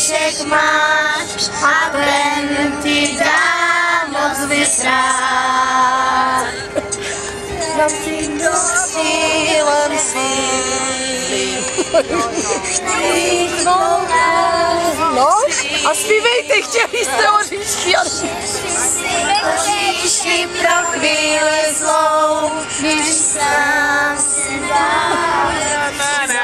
oříšek máš a ten ti dá moc vysrát. Vracím do cílem svým. No, a zpívejte, chtěli jste oříšky. Oříšky pro chvíli zlou, když sám si dáš.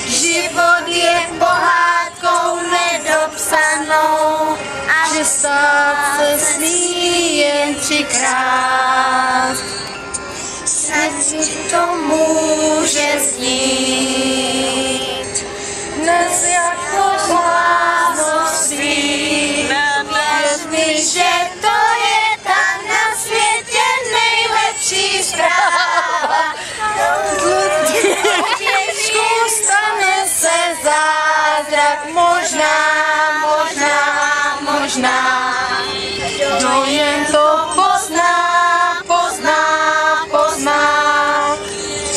Život je pohádkou nedopsanou a že stát se smí jen 3krát. Srdci to může znít dnes jako bláznovství. Věř mi, že to je tam na světě nejlepší zpráva. Stane se zázrak, možná, kdo jen to pozná,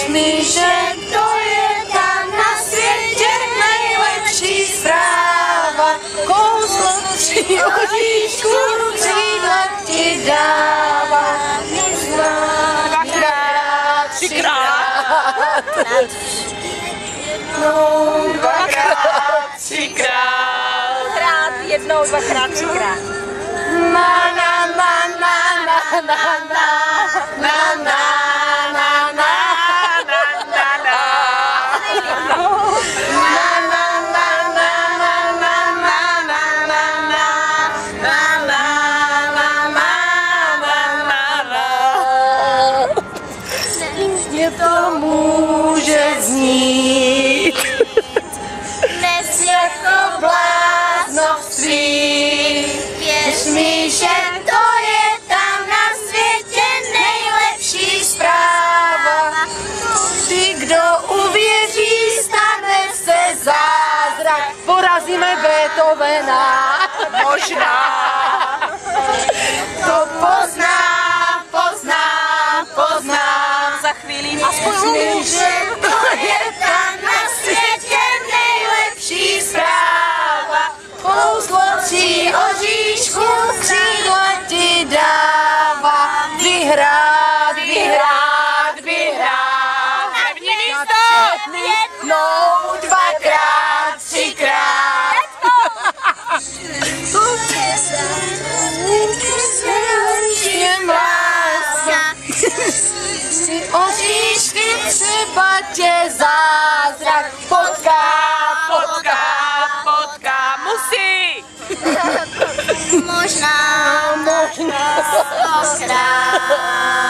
mi, že to je tam na světě nejlepší zpráva. Kouzlo 3 oříšků křídla ti dává. Dvakrát, 3krát. Jednou, Dvakrát, 3krát. Jednou, 2krát, 3krát. na na na na na na na na na. To může znít dnes jako bláznovství. Věř mi, že to je tam na světě nejlepší zpráva. Ty, kdo uvěří, stane se zázrak. Porazíme Beethovena. Možná. To poznám. Za chvíli Myslím, že to je tam na světě nejlepší zpráva. Kouzlo 3 oříšků křídla ti dává. Vyhrát. První místo! Jednou, 2krát, 3krát. Oříšky třeba tě zázrak potká. Musí! Možná 100krát.